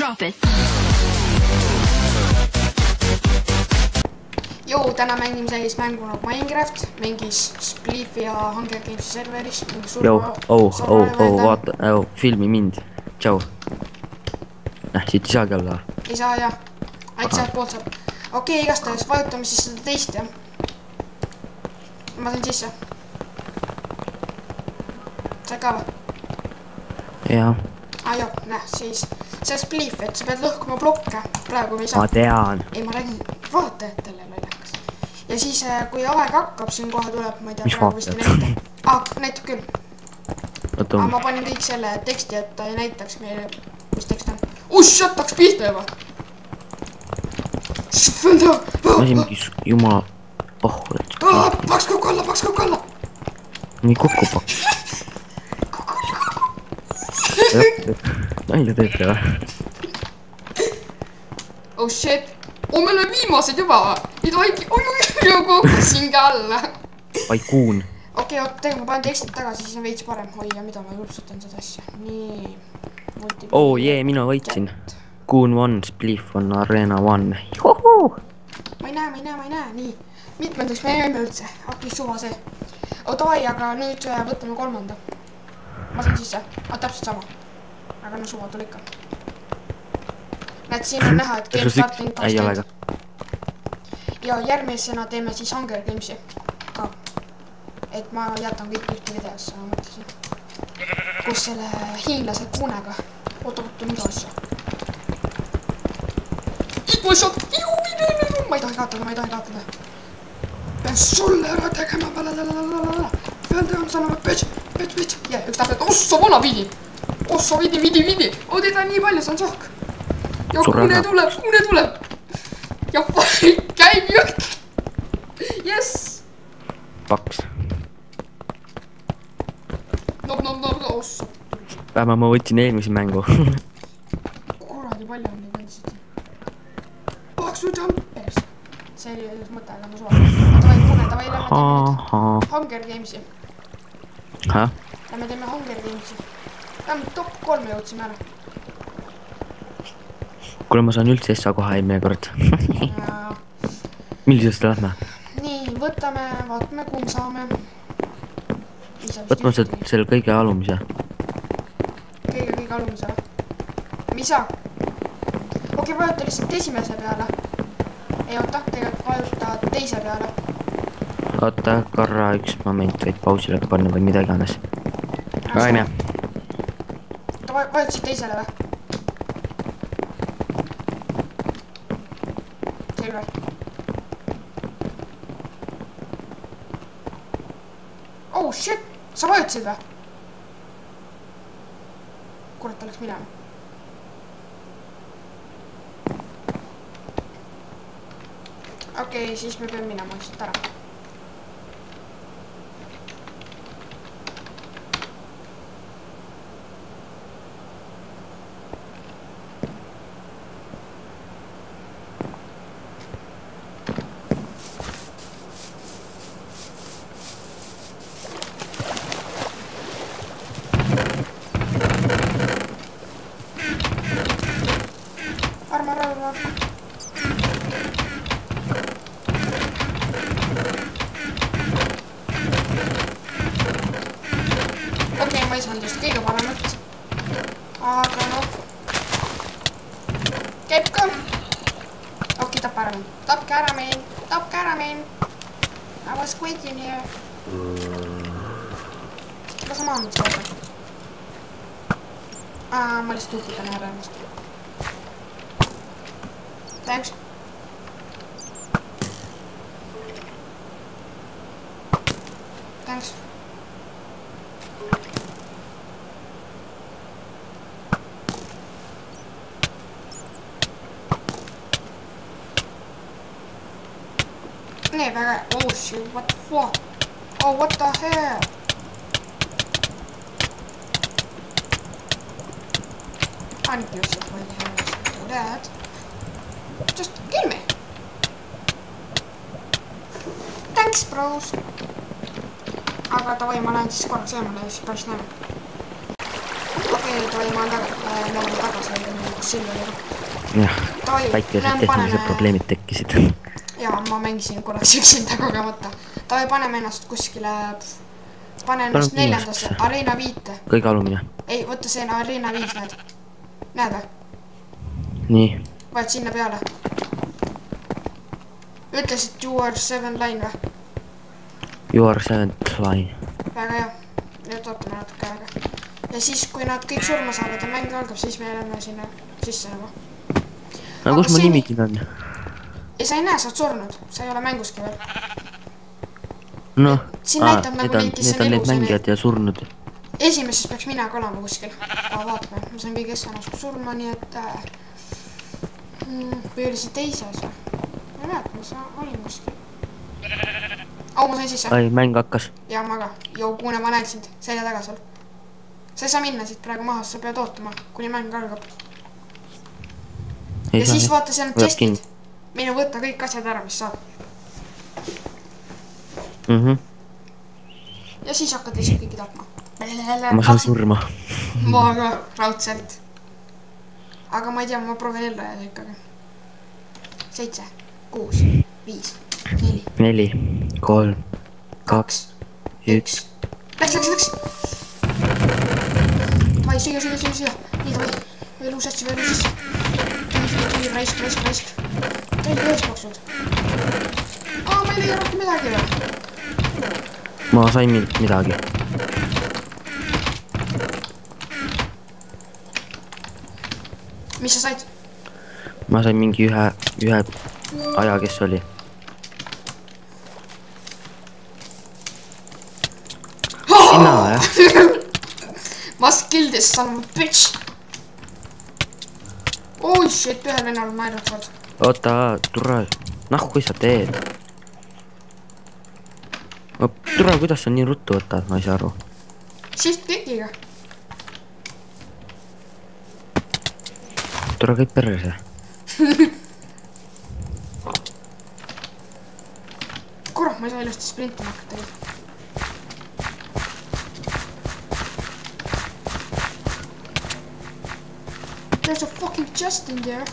Drop it. Joo, täna mängime sellist mängu nagu Minecraft, mängis Spliff ja Hunger Games serveris. Vaata, filmi mind. Tšau. Siit ei saagi olla. Ei saa jah, ainult sealt poolt saab. Okei, igastahes vajutame siis seda teist jah. Ma sain sisse. Saad ka või? Jaa. Joo, näh, siis see Spliff, et sa pead lõhkuma blokke. Praegu me ei saa. Ma tean. Ei, ma räägin vaatajatele lollakas. Ja siis, kui aeg hakkab, siin kohe tuleb, ma ei tea, mis praegu vist ei näita. Näitab küll. Aga ma panin kõik selle teksti, et ta ei näitaks meile, mis tekst on. Shit, taks pihta juba. Ma siin mingi jumala pohhurit. Paks kokku alla. Nii kokku paks. Nalja teete või? Oh shit. Meil on viimased juba või? Ei tohigi. Oi, kukkusin ka alla. Ai kuun. Okei, tegelikult ma panen tekstit tagasi, siis on veits parem. Oi, ja mida ma lupsutan seda asja. Nii. Mina võitsin. Kuun 1, Spliff on Arena 1. Juhuu! Ma ei näe. Nii. Mitmendaks me jäime üldse. Okei, suva see. Davai, aga nüüd võtame 3. Ma sain sisse. Täpselt sama. Aga no suva tuli ikka. Näed, siin on näha, et game starting 20. Ja järgmisena teeme siis Hunger Gamesi ka. Et ma jätan kõik ühte videosse, ma mõtlesin. Kus selle hiinlase kunega. Oota, mida asja. Shot. Ma ei tohi kaotada. Pean sulle ära tegema. Pean tegema sanama bitch. Üks täpselt. Ossa vana vidi. Teda nii palju, see on sohk. Ja kune tuleb. Ja käib jõk. Yes. Paks. Ossa. Vähemalt ma võtsin eelmise mängu. Kuradi palju on neid vendsid. Paksu jumpers. See oli üks mõte, aga ma suva. Davai, lähme Hunger Gamesi. Lähme teeme Hunger Gamesi. Lähme top 3 jõudsime ära. Kuule, ma saan üldse SA koha eelmine kord. Millisest lähme? Nii, vaatame, kuum saame. Võtma selle kõige alumise. Kõige alumise või? Mis saa? Okei, vajuta lihtsalt esimese peale. Ei oota, tegelikult vajuta teise peale. Oota, korra üks moment, võid pausile panna või mida iganes. Aine. Vajutasid teisele või? Selge. Oh shit, sa vajutasid või? Kurat, oleks minema. Okei, siis me peame minema lihtsalt ära. Okei, ma ei saanud just kõige paremat. Aga noh. Käib ka. Okei, tapka ära mind. I was quitting here. Kas sa maanud seda? Ma lihtsalt uputan ära ennast. Thanks. Nee, väga... Oh shit, what the fuck? Oh, what the hell? I need yourself when you have to do that. Just kill me. Thanks, bros. Aga davai, ma lähen siis korraks eemale ja siis pärast näeme. Okei, Toi, ma olen tagasi, kus Silveriga. jah, väikesed tehnilised probleemid tekkisid. Jaa, ma mängisin korraks üksinda kogemata. Toi, paneme ennast kuskile... Pane ennast 4. Arena 5. Kõige alumine. Ei, võtta see Arena 5, näed. Näed või? Nii. Vaid sinna peale. Ütlesid you are 7 line või? You are 7th line. Väga hea. Nüüd ootame natuke aega. Ja siis, kui nad kõik surma saavad ja mäng algab, siis me oleme sinna sisse juba. Aga kus mu nimigi on? Ei, sa ei näe, sa oled surnud. Sa ei ole mänguski veel. Noh, siin näitab nagu neid, kes on need elus. mängijad ja surnud. Esimeses peaks mina ka olema kuskil. Aga vaatame, ma sain kõige essanasku surma, nii et... Või oli see teises või? Ma ei näeta, ma olin kuskil. Au, ma sain sisse. Ai, mäng hakkas. Ja ma ka. Jou, kuune, ma näen sind. Selja taga sul. Sa ei saa minna siit praegu maha, sa pead ootama, kuni mäng algab. Ja siis vaata, seal on chestid. Minu võtta kõik asjad ära, mis saab. Ja siis hakkad lihtsalt kõiki tapma. Ma saan surma. Ma ka, raudselt. Aga ma ei tea, ma proovin ellu jääda ikkagi. 7, 6, 5, 4 4, 3, 2, 1 Läks! Vai, süüa. Nii, tohi. Veel uusesse. Tuli, raisk. Ei, ühes maksud. Ma ei leia rohkem midagi või? Ma sain midagi. Mis sa said? Ma sain mingi ühe aja, kes oli. Sina, jah? Ma skill this son of a bitch. Oh shit, ühel vennal on naerat saad. Oota, turra. Kui sa teed? Turra, kuidas sa nii ruttu võtad, ma ei saa aru. Shift klickiga. Turra, kõik perse. Kurat, ma ei saa ilusti sprintima hakata. There's a fucking chest in there.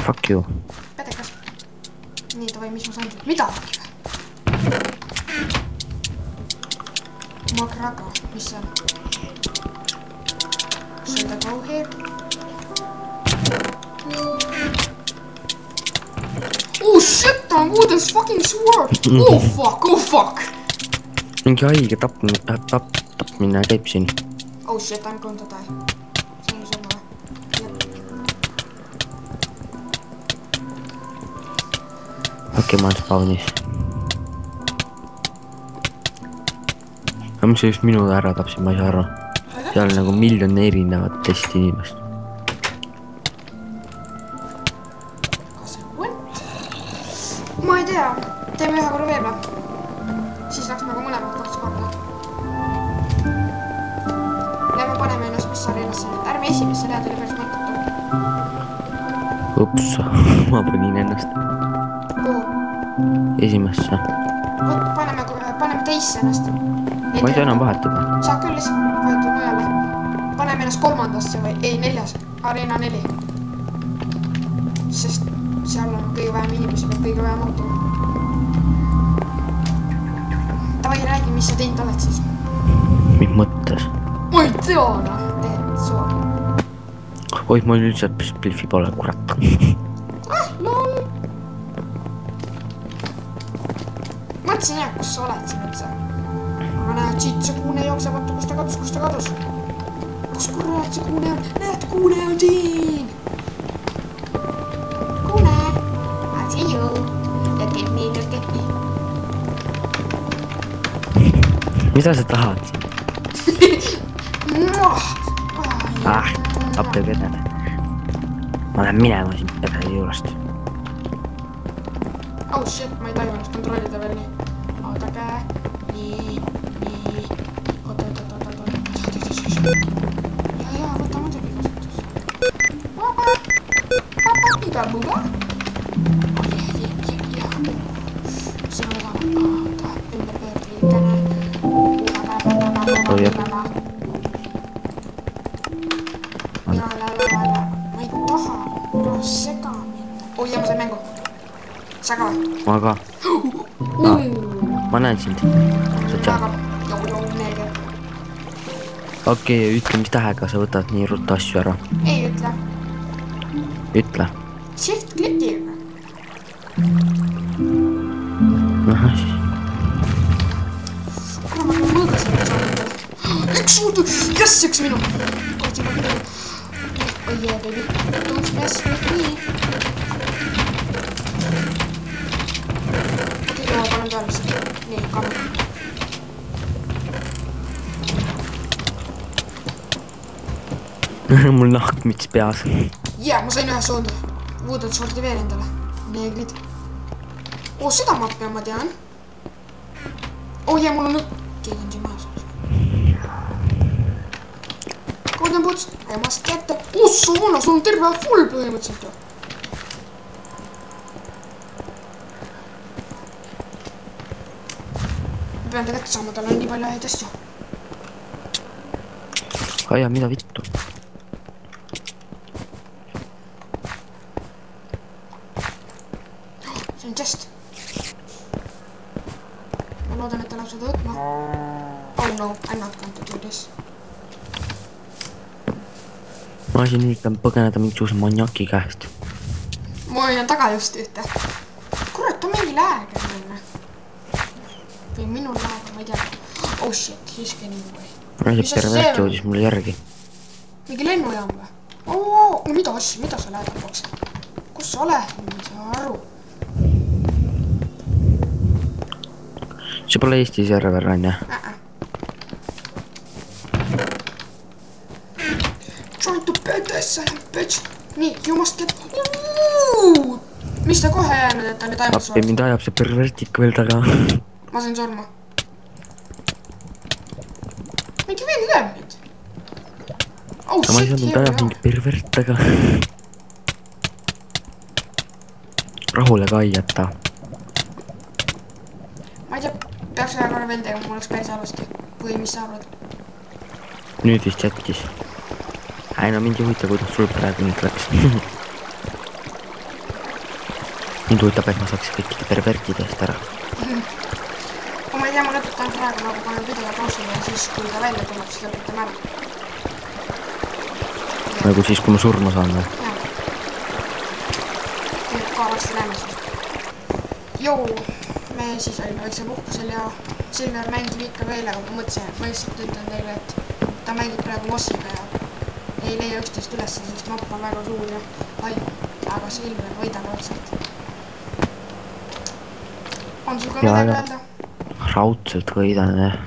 Fuck you. Pädekas. Nii, tavai, mis ma saan siit? Midagi või? Magraga, mis see on? Should I go here? Oh shit, ta on Wooden's fucking sword! Oh fuck! Mingi haige tapmine käib siin. Oh shit, I'm going to die. See on surma või? Okei, ma olen spawnis. Aga mis see just minu ära tapsid, ma ei saa aru. Seal on nagu miljon erinevat testi inimest. Kas see what? Ma ei tea. Teeme ühe korra veel või? Siis läks nagu mõlemad 2 korda. Lähme paneme ennast mis areenasse. Ärme esimesse tead, oli päris mõttetu. Ups, ma panin ennast. Esimesse. Paneme teisse ennast. Ma ei saa enam vahetada. Saab küll lihtsalt vahetada mujale. Paneme ennast 3. või ei 4. Arena 4. Sest seal on kõige vähem inimesi, peab kõige vähem automa. Tavai, räägi, mis sa teinud oled siis? Mis mõttes? Ma ei tea, teed soori. Oih, mul üldse spliffi pole, kurat. Lol. Mõtlesin jah, kus sa oled siin üldse. Aga näed, siit see kuune jookseb, oota, kus ta kadus? Kus kurat see kuune on? Näed, kuune on siin! Kuune! I see you! Look at me. Mida sa tahad siin? Appi pedele. Ma lähen minema siin pedele juurest. Oh shit, ma ei taju ennast kontrollida veel nii. Oodake. Nii. Oota. Ja, võta muidugi kasutus. Iga buga. See on väga. Oota, ümber pöördi. sega mind. oi, ja ma sain mängu. sa ka või? ma ka. ma näen sind. väga, joo, meelge. okei, ütle, mis tähega sa võtad nii ruttu asju ära. ei ütle. ütle. Shift klikiga. ahah siis. kuule, ma mõõgasin saanud. üks suurt, jess, üks minu. oh yeah, baby. Don't mess with me. okei, ma panen peale seda. nii, kaamera. mul nahkmüts peas. jaa, ma sain ühe soolda. Wooded sortiveeri endale. Neeglid. seda mappi ma tean. jaa, mul on keegi on siin majas. Golden Boots, I must get the... Ossuna, sul on terve full põhimõtteliselt ju. ma pean ta kätte saama, tal on nii palju häid asju. aja, mida vittu? see on chest. ma loodan, et ta läheb seda võtma. oh no, I m not going to do this. ma siin üritan põgeneda mingisuguse maniaki käest. ma hoian taga just ühte. kurat, on mingi lääg enne. või minul lääg, ma ei tea. oh shit, he's getting away. see pervert jõudis mulle järgi. mingi lennujaam või? no mida asja, mida sa lähed lõpuks? kus sa oled? ma ei saa aru. see pole Eesti server, on ju? Trying to bed this bitch. nii, you must get... mis ta kohe jäänud, et ta nüüd ainult appi, mind ajab see pervertik veel taga. ma sain surma. mingi veel lööb nüüd. oh ma ei shit, saanud, ajab mingi pervert taga. rahule ka ei jäta. ma ei tea, peaks ühe korra veel tegema, mul oleks päris halvasti. või mis sa arvad? nüüd vist jättis. no mind ei huvita, kuidas sul praegu nüüd läks. mind huvitab, et ma saaks kõikide pervertide eest ära. kui ma ei tea, ma lõpetan praegu, nagu panen video pausile ja siis, kui ta välja tuleb, siis lõpetame ära. nagu siis, kui ma surma saan või? ka varsti näeme siis. Jou, me siis olime väikse puhkusel ja Silver mängib ikka veel, aga ma mõtlesin, et ma lihtsalt ütlen teile, et ta mängib praegu Mossiga ja ei leia üksteist ülesse, sest mapp on väga suur ja lai, aga Silver võidab otseselt. on sul ka midagi öelda? raudselt võidan, jah.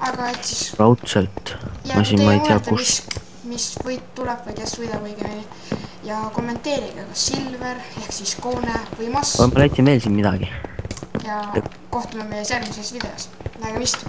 aga et siis... raudselt. ma siin, ma ei tea, kus... mis võit tuleb või kes võidab õigemini. ja kommenteerige, kas Silver ehk siis Koone või Moss. ma leidsin veel siin midagi. ja kohtume meie järgmises videos. nägemist!